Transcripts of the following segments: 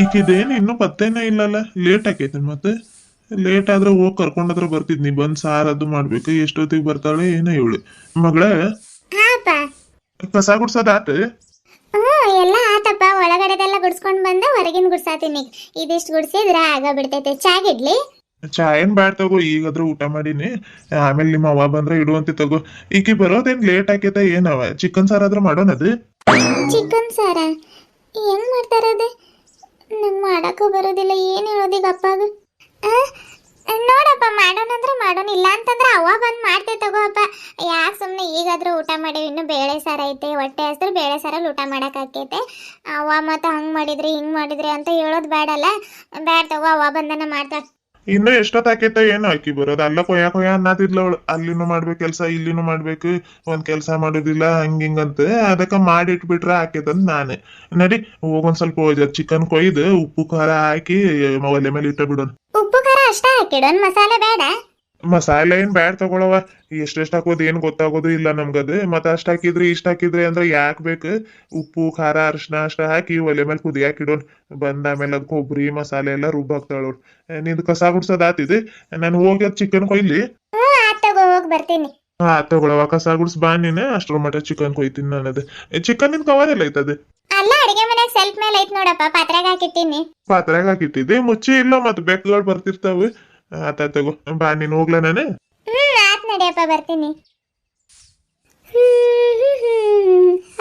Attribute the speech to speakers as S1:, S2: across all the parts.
S1: ಈಕಿದೇನು ಇನ್ನೂ ಪತ್ತೇನೇ ಇಲ್ಲಲ್ಲ, ಲೇಟ್ ಆಕೈತೆ ಮತ್ತೆ. ಲೇಟ್ ಆದ್ರೆ ಹೋಗಿ ಕರ್ಕೊಂಡಾದ್ರೆ ಬರ್ತಿದ್ನಿ, ಬಂದ್ ಸಾರ್ ಅದು ಮಾಡ್ಬೇಕು. ಎಷ್ಟೊತ್ತಿಗೆ ಬರ್ತಾಳೆ ಏನೋ ಇವಳು ಮಗಳ.
S2: ಹಾಪ.
S1: ಕಸ ಗುಡ್ಸೋದಾತ?
S2: ಎಲ್ಲ ಆತಪ್ಪ. ಒಳಗಡೆದೆಲ್ಲ ಗುಡ್ಸ್ಕೊಂಡ್ ಬಂದ, ಹೊರಗಿನ ಗುಡ್ಸಾತೀನಿ. ಇದಿಷ್ಟು ಗುಡ್ಸಿದ್ರ ಆಗ ಬಿಡ್ತೈತೆ. ಚಾಗಿಡ್ಲಿ?
S1: ಚಾ ಏನ್ ಬ್ಯಾಡ್ ತಗೋ, ಈಗಾದ್ರೂ ಊಟ ಮಾಡೀನಿ. ಆಮೇಲೆ ನಿಮ್ಮ ಅವ್ವ ಬಂದ್ರೆ ಇಡುವಂತೆ ತಗೋ. ಈಕಿ ಬರೋದೇನ್ ಲೇಟ್ ಆಕೈತ ಏನವ? ಚಿಕನ್ ಸಾರ್ ಆದ್ರೂ ಮಾಡೋಣದು.
S2: ಚಿಕನ್ ಸಾರ ಹೆಂಗ್ ಮಾಡ್ತಾರದು? ನಂಗೆ ಮಾಡಕ್ಕೂ ಬರೋದಿಲ್ಲ. ಏನು ಹೇಳೋದೀಗ ಅಪ್ಪಾಗ? ನೋಡಪ್ಪ, ಮಾಡೋಣ ಅಂದ್ರೆ ಮಾಡೋಣ, ಇಲ್ಲ ಅಂತಂದ್ರೆ ಅವ್ವ ಬಂದು ಮಾಡ್ತೇ ತಗೋ ಅಪ್ಪ. ಯಾಕೆ ಸುಮ್ಮನೆ ಈಗಾದ್ರೂ ಊಟ ಮಾಡೀವಿ, ಇನ್ನು ಬೇಳೆ ಸಾರು ಐತೆ, ಹೊಟ್ಟೆ ಹಸ್ದ್ರೆ ಬೇಳೆ ಸಾರಲ್ಲಿ ಊಟ ಮಾಡೋಕ್ಕಾಕೈತೆ. ಅವ್ವ ಮತ್ತು ಹಂಗೆ ಮಾಡಿದ್ರಿ ಹಿಂಗೆ ಮಾಡಿದ್ರಿ ಅಂತ ಹೇಳೋದು ಬೇಡಲ್ಲ. ಬೇಡ ತಗೋ, ಅವ್ವ ಬಂದನ ಮಾಡ್ತಾಳೆ.
S1: ಇನ್ನು ಎಷ್ಟೊತ್ ಆಕೈತ ಏನು ಆಕಿ ಬರೋದು? ಅಲ್ಲ ಕೊಯ್ಯ ಕೊಯ್ಯ ಅನ್ನತಿದ್ಲ ಅವಳು. ಅಲ್ಲಿನೂ ಮಾಡ್ಬೇಕು ಕೆಲ್ಸ, ಇಲ್ಲಿನೂ ಮಾಡ್ಬೇಕು, ಒಂದ್ ಕೆಲ್ಸ ಮಾಡೋದಿಲ್ಲ ಹಂಗ ಹಿಂಗಂತ. ಅದಕ್ಕ ಮಾಡಿಟ್ಬಿಟ್ರ ಆಕೈತಂದ್ ನಾನು. ನಡಿ ಹೋಗೊಂದ್ ಸ್ವಲ್ಪ ಚಿಕನ್ ಕೊಯ್ದು ಉಪ್ಪು ಖಾರ ಹಾಕಿ ಒಲೆ ಮೇಲೆ ಇಟ್ಟ ಬಿಡೋಣ.
S2: ಉಪ್ಪು ಖಾರ ಅಷ್ಟೇ ಹಾಕಿಡೋನ್, ಮಸಾಲೆ ಬೇಡ?
S1: ಮಸಾಲೆ ಏನ್ ಬ್ಯಾಡ್ ತಗೊಳವ. ಎಷ್ಟೆಷ್ಟ್ ಹಾಕೋದು ಏನ್ ಗೊತ್ತಾಗೋದು ಇಲ್ಲ ನಮ್ಗದು. ಮತ್ತ ಅಷ್ಟ್ ಹಾಕಿದ್ರಿ ಇಷ್ಟ ಹಾಕಿದ್ರಿ ಅಂದ್ರೆ ಯಾಕ್ ಬೇಕು? ಉಪ್ಪು ಖಾರ ಅರ್ಶಿನ ಅಷ್ಟ ಹಾಕಿ ಒಲೆ ಮೇಲೆ ಕುದಿಯಾಕ್ ಇಡೋನ್. ಬಂದ ಆಮೇಲೆ ಅದ್ ಕೊಬ್ಬರಿ ಮಸಾಲೆ ಎಲ್ಲ ರುಬ್ಬಾಕ್ತಾಳೋಳು. ನಿಂದು ಕಸ ಗುಡ್ಸೋದ್ ಆತಿದೆ, ನಾನು ಹೋಗಿ ಅದ್ ಚಿಕನ್ ಕೊಯ್ಲಿ.
S2: ಆತ್ ತಗೋ, ಹೋಗಿ ಬರ್ತೀನಿ.
S1: ಹಾ ತಗೊಳವ, ಕಸ ಗುಡ್ಸ್ ಬಾ ನೀನೆ. ಅಷ್ಟ್ರ ಮಟ್ಟ ಚಿಕನ್ ಕೊಯ್ತೀನಿ ನಾನದು. ಚಿಕನ್ ನಿನ್ ಕವರ್ ಎಲ್ಲ ಐತದ?
S2: ಅಲ್ಲ, ಅಡಿಗೆ ಮನೆಯಾಗ ಸೆಲ್ಫ್ ಮೇಲೆ ಐತ್ ನೋಡಪ್ಪ, ಪಾತ್ರೆಗೆ ಹಾಕಿಟ್ಟಿನಿ.
S1: ಪಾತ್ರೆಗೆ ಹಾಕಿಟ್ಟಿದ್ದೆ, ಮುಚ್ಚಿ ಇಲ್ಲ ಮತ್ ಬೆಕ್ಕಗಳು ಬರ್ತಿರ್ತಾವ. ಆತ ತಗೋ, ಬಾ ನೀನ್ ಹೋಗ್ಲ ನಾನು.
S2: ಆತ್ ನಡಿಯಪ್ಪ, ಬರ್ತೀನಿ.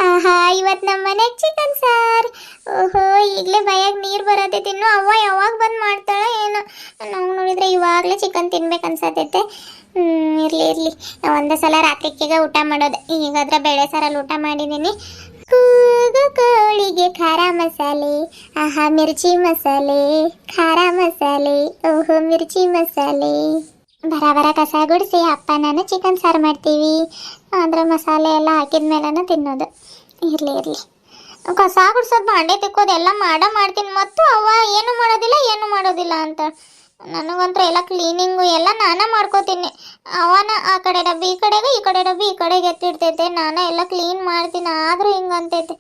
S2: ಆಹಾ, ಇವತ್ ನಮ್ಮ ಮನೆಗ್ ಚಿಕನ್ ಸಾರ್. ಓಹೋ, ಈಗ್ಲೇ ಬಾಯಾಗ ನೀರ್ ಬರತೈತಿ. ಇನ್ನು ಅವ್ವ ಯಾವಾಗ ಬಂದ್ ಮಾಡ್ತಾಳ ಏನೋ. ನಾವು ನೋಡಿದ್ರೆ ಇವಾಗ್ಲೇ ಚಿಕನ್ ತಿನ್ಬೇಕು ಅನ್ಸತೈತೆ. ಇರ್ಲಿ ಇರ್ಲಿ, ಒಂದೇ ಸಲ ರಾತ್ರಿಕೆಗೆ ಊಟ ಮಾಡೋದು. ಈಗಾದ್ರೆ ಬೇಳೆ ಸಾರಲ್ಲಿ ಊಟ ಮಾಡಿದೀನಿ. ಕೂಗು ಕೋಳಿಗೆ ಖಾರ ಮಸಾಲೆ, ಆಹಾ ಮಿರ್ಚಿ ಮಸಾಲೆ, ಖಾರ ಮಸಾಲೆ, ಓಹೋ ಮಿರ್ಚಿ ಮಸಾಲೆ. ಬರ ಕಸ ಗುಡಿಸಿ ಅಪ್ಪ ನಾನು ಚಿಕನ್ ಸಾರು ಮಾಡ್ತೀವಿ. ಅಂದ್ರೆ ಮಸಾಲೆ ಎಲ್ಲ ಹಾಕಿದ್ಮೇಲೆ ತಿನ್ನೋದು. ಇರಲಿ ಇರಲಿ, ಕಸ ಗುಡ್ಸೋದು ಬಾಂಡೆ ತಿಕ್ಕೋದು ಎಲ್ಲ ಮಾಡ್ತೀನಿ. ಮತ್ತು ಅವ್ವ ಏನು ಮಾಡೋದಿಲ್ಲ ಅಂತ. ನನಗಂತೂ ಎಲ್ಲ ಕ್ಲೀನಿಂಗು ಎಲ್ಲ ನಾನೇ ಮಾಡ್ಕೋತೀನಿ. ಅವನ ಆ ಕಡೆ ಡಬ್ಬಿ ಈ ಕಡೆಗೆ, ಈ ಕಡೆ ಡಬ್ಬಿ ಈ ಕಡೆಗೆ ಎತ್ತಿಡ್ತೈತೆ. ನಾನೇ ಎಲ್ಲ ಕ್ಲೀನ್ ಮಾಡ್ತೀನಿ. ಆದರೂ ಹಿಂಗಂತೈತೆ.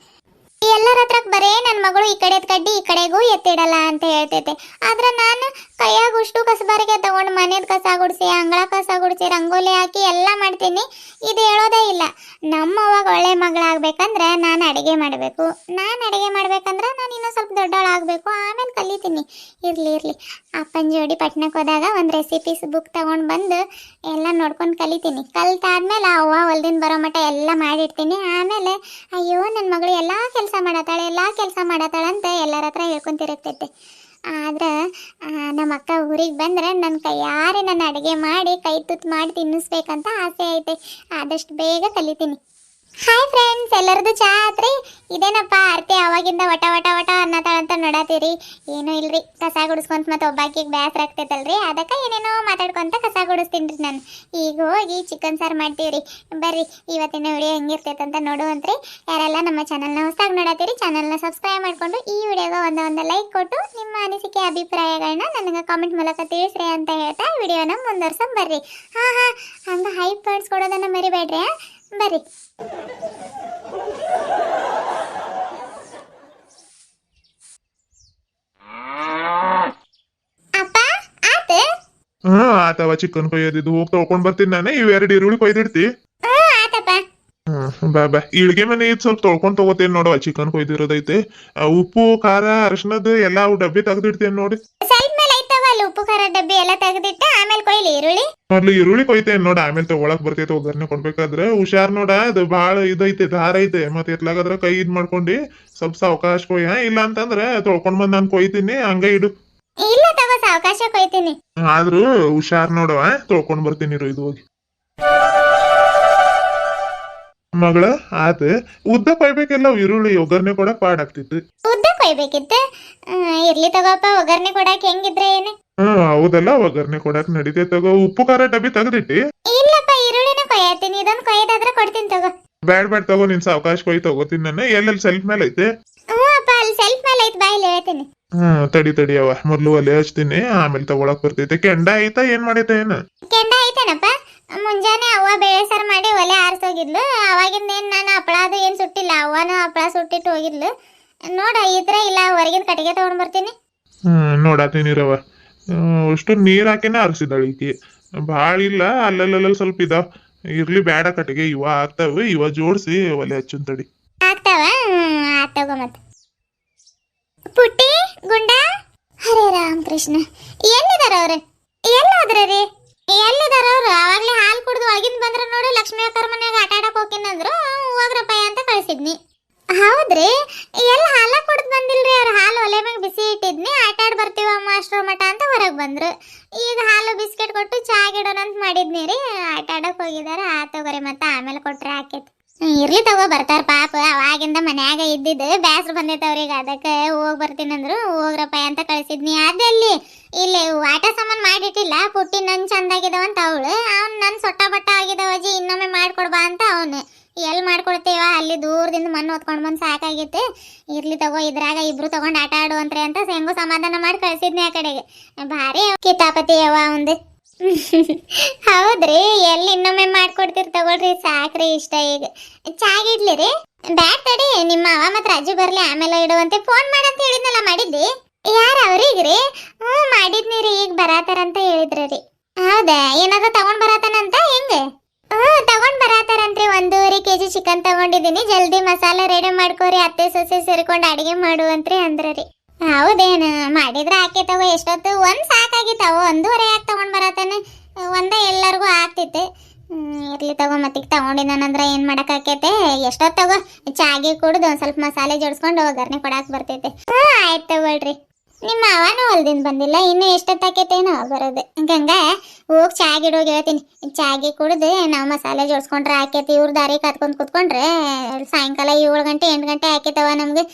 S2: ಎಲ್ಲರ ಹತ್ರಕ್ಕೆ ಬರೇ ನನ್ನ ಮಗಳು ಈ ಕಡೆ ಕಡ್ಡಿ ಈ ಕಡೆಗೂ ಎತ್ತಿಡಲ್ಲ ಅಂತ ಹೇಳ್ತೈತೆ. ಆದ್ರೆ ನಾನು ಕೈಯಾಗ ಉಷ್ಟು ಕಸಬಾರಿಗೆ ತಗೊಂಡು ಮನೇದ ಕಸ ಗುಡಿಸಿ, ಅಂಗಳ ಕಸ ಗುಡಿಸಿ, ರಂಗೋಲಿ ಹಾಕಿ ಎಲ್ಲ ಮಾಡ್ತೀನಿ. ಇದು ಹೇಳೋದೇ ಇಲ್ಲ. ನಮ್ಮವಾಗ ಒಳ್ಳೆ ಮಗಳಾಗಬೇಕಂದ್ರೆ ನಾನು ಅಡುಗೆ ಮಾಡಬೇಕು. ನಾನು ಅಡುಗೆ ಮಾಡ್ಬೇಕಂದ್ರೆ ನಾನು ಇನ್ನೂ ಸ್ವಲ್ಪ ದೊಡ್ಡವಳಾಗಬೇಕು. ಆಮೇಲೆ ಕಲಿತೀನಿ. ಇರಲಿ ಅಪ್ಪನ ಜೋಡಿ ಪಟ್ನಕ್ಕೆ ಹೋದಾಗ ಒಂದು ರೆಸಿಪೀಸ್ ಬುಕ್ ತಗೊಂಡು ಬಂದು ಎಲ್ಲ ನೋಡ್ಕೊಂಡು ಕಲಿತೀನಿ. ಕಲ್ತಾದ್ಮೇಲೆ ಅವ್ವ ಹೊಲ್ದಿನ ಬರೋ ಮಟ್ಟ ಎಲ್ಲ ಮಾಡಿಡ್ತೀನಿ. ಆಮೇಲೆ ಅಯ್ಯೋ ನನ್ನ ಮಗಳು ಎಲ್ಲ ಕೆಲಸ ಮಾಡತ್ತಾಳೆ ಅಂತ ಎಲ್ಲರ ಹತ್ರ ಹೇಳ್ಕೊಂತಿರುತ್ತೈತೆ. ಆದ್ರೆ ನಮ್ಮ ಅಕ್ಕ ಊರಿಗೆ ಬಂದ್ರೆ ನನ್ನ ಕೈಯಾರೆ ನನ್ನ ಅಡುಗೆ ಮಾಡಿ ಕೈ ತುತ್ತು ಮಾಡಿ ತಿನ್ನಿಸ್ಬೇಕಂತ ಆಸೆ ಐತೆ. ಆದಷ್ಟು ಬೇಗ ಕಲಿತೀನಿ. ಹಾಯ್ ಫ್ರೆಂಡ್ಸ್, ಎಲ್ಲರದು ಚಾ ಆತ್ರಿ? ಇದೇನಪ್ಪ ಆರ್ತಿ ಅವಾಗಿಂದ ವಟ ಅನ್ನತಾಳಂತ ನೋಡತ್ತೀರಿ. ಏನೂ ಇಲ್ರಿ, ಕಸ ಗುಡಿಸ್ಕೊಂತ ಮತ್ತೆ ಒಬ್ಬಾಕಿಗೆ ಬೇಸರ ಆಗ್ತೈತಲ್ರಿ, ಅದಕ್ಕೆ ಏನೇನೋ ಮಾತಾಡ್ಕೊಂತ ಕಸ ಗುಡಿಸ್ತೀನಿ ರೀ ನಾನು. ಈಗ ಹೋಗಿ ಚಿಕನ್ ಸಾರು ಮಾಡ್ತೀವ್ರಿ. ಬರ್ರಿ, ಇವತ್ತಿನ ವಿಡಿಯೋ ಹೆಂಗಿರ್ತೈತಂತ ನೋಡುವಂತ್ರಿ. ಯಾರೆಲ್ಲ ನಮ್ಮ ಚಾನಲ್ನ ಹೊಸದಾಗಿ ನೋಡತ್ತೀರಿ, ಚಾನಲ್ನ ಸಬ್ಸ್ಕ್ರೈಬ್ ಮಾಡಿಕೊಂಡು ಈ ವಿಡಿಯೋಗೆ ಒಂದು ಲೈಕ್ ಕೊಟ್ಟು ನಿಮ್ಮ ಅನಿಸಿಕೆ ಅಭಿಪ್ರಾಯಗಳನ್ನ ನನಗೆ ಕಾಮೆಂಟ್ ಮೂಲಕ ತಿಳಿಸ್ರಿ ಅಂತ ಹೇಳ್ತಾ ವಿಡಿಯೋನ ಮುಂದುವರ್ಸೋಣ ಬರ್ರಿ. ಹಂಗೆ ಹೈಪ್ ವರ್ಡ್ಸ್ ಕೊಡೋದನ್ನು ಮರಿಬೇಡ್ರಿ. ಬರ್ರಿ. ಅಪ್ಪ ಆತ?
S1: ಆತವ, ಚಿಕನ್ ಕೊಯ್ಯೋದಿದ್ದು ಹೋಗಿ ತಗೊಂಡ್ ಬರ್ತೀನಿ ನಾನು. ಇವೆರಡು ಈರುಳ್ಳಿ ಕೊಯ್ದಿಡ್ತಿ?
S2: ಆತಪ್ಪ.
S1: ಬಾ ಇಳ್ಗೆ ಮನೆ ಇದ್ ಸ್ವಲ್ಪ ತೊಳ್ಕೊಂಡ್ ತಗೋತೇನ್ ನೋಡುವ. ಚಿಕನ್ ಕೊಯ್ದಿರೋದೈತೆ. ಉಪ್ಪು ಖಾರ ಅರ್ಶನದ ಎಲ್ಲ ಅವು ಡಬ್ಬಿ ತೆಗ್ದಿಡ್ತೇನೆ ನೋಡಿ.
S2: ಸೈಡ್ ಮೇಲೆ ಐತವ ಅಲ್ಲಿ ಉಪ್ಪು ಖಾರ ಡಬ್ಬಿ ಎಲ್ಲ ತೆಗೆದಿಟ್ಟ ಆಮೇಲೆ ಕೊಯ್ಲಿ ಈರುಳ್ಳಿ.
S1: ಮೊದ್ಲು ಈರುಳ್ಳಿ ಕೊಯ್ತೇನ್ ನೋಡ, ಆಮೇಲೆ ತಗೊಳಕ್ ಬರ್ತೈತೆ ಒಗ್ಗರಣೆ ಕೊಡ್ಬೇಕಾದ್ರೆ. ಹುಷಾರ್ ನೋಡ, ಅದು ಬಾಳ ಇದೈತೆ, ದಾರ ಐತೆ. ಮತ್ತೆ ಎತ್ಲಾಗದ್ರ ಕೈ ಇದ್ ಮಾಡ್ಕೊಂಡು ಸ್ವಲ್ಪ ಸಾವಕಾಶ ಕೊಯ್ಯ. ಇಲ್ಲ ಅಂತಂದ್ರೆ ತೊಳ್ಕೊಂಡ್ ಬಂದ್ ನಾನು ಕೊಯ್ತೀನಿ, ಹಂಗ ಇಡು.
S2: ಇಲ್ಲ ತಗೋ, ಸಾವಕಾಶ ಕೊಯ್ತೀನಿ.
S1: ಆದ್ರೂ ಹುಷಾರ್ ನೋಡವ, ತೊಳ್ಕೊಂಡ್ ಬರ್ತೀನಿ ಇದು ಹೋಗಿ. ಮಗಳ ಆತ, ಉದ್ದ ಕೊಯ್ಬೇಕೆಲ್ಲ ಈರುಳ್ಳಿ ಒಗ್ಗರಣೆ ಕೊಡಕ್ ಪಾಡಾಗ್ತಿತ್ತು.
S2: ಉದ್ದ ಕೊಯ್ಬೇಕಿತ್ತು? ಇರ್ಲಿ ತಗೋಪ್ಪ, ಒಗ್ಗರಣೆ ಕೊಡಾಕ ಹೆಂಗಿದ್ರೆ ಏನು?
S1: ಹೌದಲ್ಲ, ಒಗ್ಗರಣೆ ಕೊಡಕ್ ನಡಿತೆ ತಗೋ. ಉಪ್ಪು ಖಾರ ಡಬ್ಬಿ ತೆಗ್ದಿಟ್ಟಿ?
S2: ಇಲ್ಲಪ್ಪ, ಈರುಳ್ಳಿನ ಕೊಯ್ಯತ್ತೀನಿ. ಇದೊಂದು ಕೊಯ್ದಾದ್ರೆ ಕೊಡ್ತೀನಿ ತಗೋ.
S1: ಬ್ಯಾಡ್ ತಗೋ, ನಿನ್ ಸಾವಕಾಶ ಕೊಯ್ ತಗೋತೀನಿ ನಾನು. ಎಲ್ಲೆಲ್ಲಿ ಸೆಲ್ಫ್ ಮೇಲೆ ಐತೆ?
S2: ಅಪ್ಪ ಅಲ್ಲಿ ಸೆಲ್ಫ್ ಮೇಲೆ ಐತ್, ಬಾಯಲ್ಲಿ ಹೇಳ್ತೀನಿ.
S1: ತಡಿ ಅವ, ಮೊದ್ಲು ಒಲೆ ಹಚ್ತೀನಿ, ಆಮೇಲೆ ತಗೊಳಕ್ ಬರ್ತೈತೆ. ಕೆಂಡ ಐತಾ ಏನ್ ಮಾಡೈತೆ ಏನ?
S2: ಕೆಂಡ ಐತೇನಪ್ಪ? ಮುಂಜಾನೆ ಅವ್ವ ಬೇಳೆ ಸಾರು ಮಾಡಿ ಒಲೆ ಆರಿಸೋಗಿದ್ಲು. ಅವಾಗಿಂದ ಏನ್ ನಾನು ಹಪ್ಪಳ ಅದು ಏನ್ ಸುಟ್ಟಿಲ್ಲ. ಅವ್ವನ ಹಪ್ಪಳ ಸುಟ್ಟಿಟ್ಟು ಹೋಗಿದ್ಲು. ನೋಡ ಇದ್ರೆ ಇಲ್ಲ ಹೊರಗಿನ ಕಟ್ಟಿಗೆ ತಗೊಂಡ್ ಬರ್ತೀನಿ.
S1: ನೋಡಾತೀನಿ ರವ. ಅಷ್ಟು ನೀರ್ ಹಾಕಿನ ಅರ್ಸಿದಾಳ ಈಕಿ. ಭಾಳ ಇಲ್ಲ, ಅಲ್ಲಲ್ಲ ಸ್ವಲ್ಪ ಇದಾವ. ಇರ್ಲಿ ಬೇಡ, ಕಟ್ಟಿಗೆ ಇವ ಆಗ್ತಾವ, ಇವ ಜೋಡ್ಸಿ ಒಲೆ ಹಚ್ಚುನ್ ತಡಿ.
S2: ಆಗ್ತಾವ ಆತಗೋ ಮತ್ತೆ. ಪುಟ್ಟಿ ಗುಂಡ, ಹರೇ ರಾಮಕೃಷ್ಣ, ಎಲ್ಲಿದಾರ ಅವ್ರು? ಎಲ್ಲಾದ್ರ ರೀ? ಎಲ್ಲಿದಾರ ಅವ್ರು? ಅವಾಗ್ಲೇ ಹಾಲು ಕುಡ್ದು ಒಳಗಿಂದ ಬಂದ್ರ ನೋಡಿ, ಲಕ್ಷ್ಮಿ ಅಕ್ಕರ ಮನ್ಯಾಗ ಆಟ ಆಡಕ್ ಹೋಗಿನಂದ್ರು, ಹೋಗ್ರಪ್ಪ ಅಂತ ಕಳ್ಸಿದ್ನಿ. ಹೌದ್ರಿ? ಎಲ್ಲ ಹಾಲ ಕುಡ್ದು ಬಂದಿಲ್ರಿ ಅವ್ರು. ಹಾಲು ಒಲೆ ಮ್ಯಾಗ ಬಿಸಿ ಇಟ್ಟಿದ್ನಿ, ಆಟ ಆಡ್ ಬರ್ತೀವಮ್ಮ ಅಷ್ಟ್ರ ಮಠ ಅಂತ ಹೊರಗೆ ಬಂದ್ರು. ಈಗ ಹಾಲು ಬಿಸ್ಕೆಟ್ ಕೊಟ್ಟು ಚಾ ಗಿಡೋಣ ಅಂತ ಮಾಡಿದ್ನಿ ರೀ. ಆಟ ಆಡಕ್ ಹೋಗಿದಾರ. ಆತೋಗರಿ ಮತ್ತೆ ಆಮೇಲೆ ಕೊಟ್ರೆ ಆಕೇತಿ. ಇರ್ಲಿ ತಗೋ, ಬರ್ತಾರ ಪಾಪ. ಅವಾಗಿಂದ ಮನ್ಯಾಗ ಇದ್ದಿದ್ದು ಬ್ಯಾಸ್ರ ಬಂದೈತವ್ರಿಗೆ, ಅದಕ್ಕೆ ಹೋಗಿ ಬರ್ತೀನಂದ್ರು. ಹೋಗ್ರಪ್ಪ ಅಂತ ಕಳ್ಸಿದ್ನಿ. ಅದೆಲ್ಲಿ ಇಲ್ಲಿ ಆಟ ಸಾಮಾನು ಮಾಡಿಟ್ಟಿಲ್ಲ. ಪುಟ್ಟಿ ನನ್ ಚಂದಾಗಿದಾವಂತ ಅವಳು, ಅವ್ನು ನನ್ ಸೊಟ್ಟ ಬಟ್ಟ ಆಗಿದಾವ ಅಜ್ಜಿ, ಇನ್ನೊಮ್ಮೆ ಮಾಡ್ಕೊಡ್ಬಾ ಅಂತ ಅವನು. ಎಲ್ಲಿ ಮಾಡ್ಕೊಡ್ತೀವ, ಅಲ್ಲಿ ದೂರದಿಂದ ಮಣ್ಣು ಹೊತ್ಕೊಂಡ್ ಬಂದು ಸಾಕಾಗೈತೆ. ಇರ್ಲಿ ತಗೋ, ಇದ್ರಾಗ ಇಬ್ರು ತಗೊಂಡ್ ಆಟ ಆಡುವಂತ್ರಿ ಅಂತ ಹೆಂಗೋ ಸಮಾಧಾನ ಮಾಡಿ ಕಳ್ಸಿದ್ನಿ ಆ ಕಡೆಗೆ. ಭಾರಿ ಕಿತಾಪತಿ ಯವ ಒಂದು. ಹೌದ್ರಿ? ಎಲ್ಲಿ ಇನ್ನೊಮ್ಮೆ ಮಾಡ್ಕೊಡ್ತೀರಿ ತಗೊಳ್ರಿ, ಸಾಕ್ರಿ ಇಷ್ಟ. ಈಗ ಚಾಗಿಡ್ಲಿ ರೀ? ಬ್ಯಾಡ್ ತಡಿ, ನಿಮ್ಮ ಅವ ಮತ್ ರಾಜು ಬರ್ಲಿ, ಆಮೇಲೆ ಇಡುವಂತೆ. ಫೋನ್ ಮಾಡಂತ ಹೇಳಿದ್ನಲ್ಲ, ಮಾಡಿದ್ದಿ? ಯಾರ ಅವ್ರಿಗ್ರಿ? ಮಾಡಿದ್ನಿ ರೀ, ಈಗ ಬರಾತಾರಂತ ಹೇಳಿದ್ರಿ ರೀ. ಹೌದಾ? ಏನಾದ್ರು ತಗೊಂಡ್ ಬರಾತಾನಂತ? ಹೆಂಗ? ತಗೊಂಡ್ ಬರಾತಾರಂತ್ರಿ. 1.5 kg ಚಿಕನ್ ತಗೊಂಡಿದ್ದೀನಿ, ಜಲ್ದಿ ಮಸಾಲೆ ರೆಡಿ ಮಾಡ್ಕೋರಿ, ಅತ್ತೆ ಸೊಸೆ ಸೇರ್ಕೊಂಡು ಅಡಿಗೆ ಮಾಡುವಂತ್ರಿ ಅಂದ್ರಿ. ಹೌದೇನ? ಮಾಡಿದ್ರ ಆಕೇತವ. ಎಷ್ಟೊತ್ತು? ಒಂದ್ ಸಾಕಾಗಿತ್ತವ, 1.5 ಯಾಕೆ ತಗೊಂಡ್ ಬರತಾನೆ? ಒಂದ ಎಲ್ಲರಿಗೂ ಆಗ್ತಿತ್ತೆ. ಇರ್ಲಿ ತಗೋ, ಮತ್ತೀಗ ತಗೊಂಡಿದ್ದಾನಂದ್ರ ಏನ್ ಮಾಡಕ್ ಆಕೇತೆ. ಎಷ್ಟೊತ್ತು ತಗೋ, ಚಾಗಿ ಕುಡ್ದು ಒಂದ್ ಸ್ವಲ್ಪ ಮಸಾಲೆ ಜೋಡಿಸ್ಕೊಂಡು ಒಗ್ಗರ್ನೆ ಕೊಡಾಕ್ ಬರ್ತೈತೆ. ಆಯ್ತು ತಗೊಳ್ರಿ. ನಿಮ್ಮ ಅವನು ಹೊಲ್ದಿಂದ ಬಂದಿಲ್ಲ, ಇನ್ನು ಎಷ್ಟೊತ್ತಾಕೇತೇನೋ ಬರೋದು. ಗಂಗಾ, ಹೋಗಿ ಚಾಗಿಡೋಗಿ ಹೇಳ್ತೀನಿ. ಚಾಗಿ ಕುಡ್ದು ನಾವು ಮಸಾಲೆ ಜೋಡಿಸ್ಕೊಂಡ್ರೆ ಆಕೇತಿ. ಇವ್ರ ದಾರಿ ಕತ್ಕೊಂಡ್ ಕುತ್ಕೊಂಡ್ರೆ ಸಾಯಂಕಾಲ 7 ಗಂಟೆ 8 ಗಂಟೆ ಆಕೇತವ ನಮ್ಗೆ.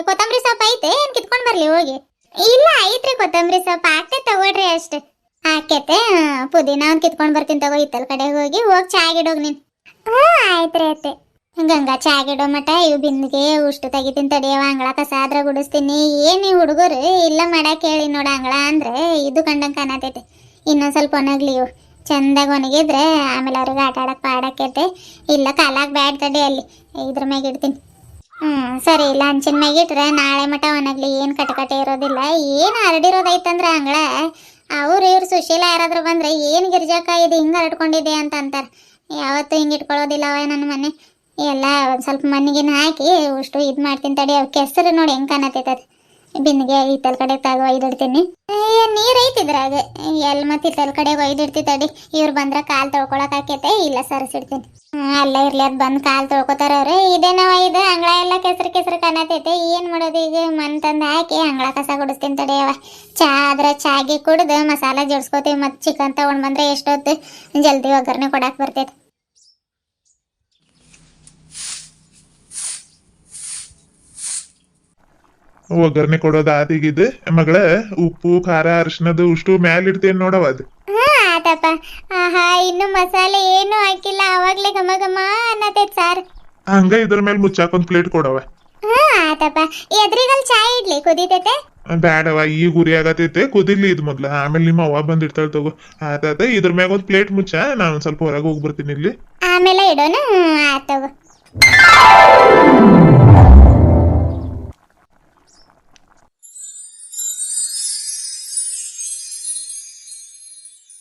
S2: ಕೊತ್ತಂಬರಿ ಸೊಪ್ಪು ಐತೆ, ಏನ್ ಕಿತ್ಕೊಂಡ್ ಬರ್ಲಿ ಹೋಗಿ? ಇಲ್ಲ ಐತ್ರಿ ಕೊತ್ತಂಬರಿ ಸೊಪ್ಪು, ಆಗ್ತೈತೆ ತಗೊಳ್ರಿ ಅಷ್ಟೇ. ಆಕೇತೆ. ಪುದೀನ ಒಂದ್ ಕಿತ್ಕೊಂಡ್ ಬರ್ತೀನಿ ತಗೋ, ಇತ್ತಲ್ ಕಡೆ ಹೋಗಿ ಚಾಗಿಡೋಗಿ ನೀನ್. ಆಯ್ತ್ರಿ ಅತ್ತೆ. ಗಂಗಾ, ಚಾಗಿಡೋ ಮಟ ಇವು ಬಿಂದಿಗೆ ಉಷ್ಟು ತೆಗಿತೀನಿ ತಡಿಯವ. ಅಂಗಳ ಕಸ ಆದ್ರ ಗುಡಿಸ್ತೀನಿ. ಏನ್ ಈ ಹುಡುಗರು ಇಲ್ಲ ಮಾಡಕ್ ಹೇಳಿ ನೋಡ, ಅಂಗಳ ಅಂದ್ರೆ ಇದು ಕಂಡಂಗ್ ಕಾಣತೈತೆ. ಇನ್ನೊಂದ್ ಸ್ವಲ್ಪ ಒಣಗ್ಲಿ ಇವು, ಚಂದಾಗ ಒಣಗಿದ್ರೆ ಆಮೇಲೆ ಅವ್ರಿಗೆ ಆಟ ಆಡಕ್ ಪಾಡಾಕೈತೆ. ಇಲ್ಲ ಕಾಲಾಗ್ ಬ್ಯಾಡ್ ತಡಿ, ಅಲ್ಲಿ ಇದ್ರ ಮ್ಯಾಗ ಇಡ್ತೀನಿ. ಸರಿ, ಇಲ್ಲ ಹಂಚಿನ ಮ್ಯಾಗ ಇಟ್ರೆ ನಾಳೆ ಮಟ ಒಣಗ್ಲಿ, ಏನ್ ಕಟಕಟೆ ಇರೋದಿಲ್ಲ. ಏನ್ ಹರಡಿರೋದೈತಂದ್ರ ಅಂಗಳ, ಇವ್ರು ಸುಶೀಲ ಯಾರಾದ್ರೂ ಬಂದ್ರೆ ಏನ್ ಗಿರ್ಜಾಕ ಇದು ಹಿಂಗ ಹರಡ್ಕೊಂಡಿದೆ ಅಂತ ಅಂತಾರ. ಯಾವತ್ತೂ ಹಿಂಗ ಇಟ್ಕೊಳ್ಳೋದಿಲ್ಲವ ನನ್ನ ಮನೆ. ಎಲ್ಲ ಒಂದ್ ಸ್ವಲ್ಪ ಮಣ್ಣಿಗಿನ ಹಾಕಿ ಅಷ್ಟು ಇದ್ ಮಾಡ್ತೀನಿ ತಡಿ. ಅವ್ ಕೆಸರು ನೋಡಿ ಹೆಂಗ್ ಕಾಣತೈತದ. ಬಿಂದಿಗೆ ಇತ್ತಲ್ ಕಡೆ ತಾಗ ಒಯ್ದಿಡ್ತೀನಿ. ನೀರ್ ಐತಿದ್ರಾಗ ಎಲ್ ಮತ್ ಇತ್ತಲ್ ಕಡೆ ಒಯ್ದಿಡ್ತಿ ತಡಿ. ಇವ್ರು ಬಂದ್ರ ಕಾಲ್ ತೊಳ್ಕೊಳಕ್ ಆಕೈತೆ, ಇಲ್ಲ ಸರಿಸಿಡ್ತೀನಿ. ಅಲ್ಲ ಇರ್ಲಿ, ಅದ್ ಬಂದ್ ಕಾಲ್ ತೊಳ್ಕೊತಾರ ಅವ್ರೆ. ಇದೇನವ ಇದು ಅಂಗಳ ಎಲ್ಲ ಕೆಸರು ಕಾಣತೈತೆ. ಏನ್ ಮಾಡೋದು ಈಗ? ಮಣ್ ತಂದ್ ಹಾಕಿ ಅಂಗಳ ಕಸ ಗುಡಿಸ್ತೀನಿ ತಡಿಯವ. ಚಾ ಆದ್ರ ಚಾಗಿ ಕುಡ್ದು ಮಸಾಲ ಜೋಡ್ಸ್ಕೊತೀವಿ. ಮತ್ ಚಿಕನ್ ತಗೊಂಡ್ ಬಂದ್ರೆ ಎಷ್ಟೊತ್ತು ಜಲ್ದಿ ಒಗ್ಗರ್ನೆ ಕೊಡಾಕ್ ಬರ್ತೈತಿ.
S1: ಒಗ್ಗರ್ನೆ ಕೊಡೋದು ಆದಿಗಿದೆ ಮಗಳ. ಉಪ್ಪು ಖಾರ ಅರಿಶಿನದ ಉಷ್ಟು ಮ್ಯಾಲ ಇಡ್ತೇನೆ ನೋಡವ ಅದು.
S2: ಆತಪ್ಪ. ಆಹಾ, ಇನ್ನು ಮಸಾಲೆ ಏನು ಹಾಕಿಲ್ಲ, ಅವಾಗ್ಲೇ ಘಮ ಘಮ ಅನ್ನತೈತ್ ಸಾರ್.
S1: ಹಂಗ ಇದ್ರ ಮೇಲೆ ಮುಚ್ಚಾಕೊಂದ್ ಪ್ಲೇಟ್ ಕೊಡವ.
S2: ಆತಪ್ಪ. ಎದ್ರಿಗಲ್ ಚಾ ಇಡ್ಲಿ, ಕುದಿತೈತೆ?
S1: ಬ್ಯಾಡವ, ಈಗ ಉರಿ ಆಗತೈತೆ, ಕುದಿಲಿ ಇದು ಮೊದ್ಲ, ಆಮೇಲೆ ನಿಮ್ಮ ಅವ್ವ ಬಂದಿರ್ತಾಳ ತಗೋ. ಆತ ಇದ್ರ ಮ್ಯಾಗ ಒಂದ್ ಪ್ಲೇಟ್ ಮುಚ್ಚ, ನಾನು ಸ್ವಲ್ಪ ಹೊರಗೆ ಹೋಗ್ಬರ್ತೀನಿ ಇಲ್ಲಿ.
S2: ಆಮೇಲೆ ಇಡೋಣ. ಆತಗೋ.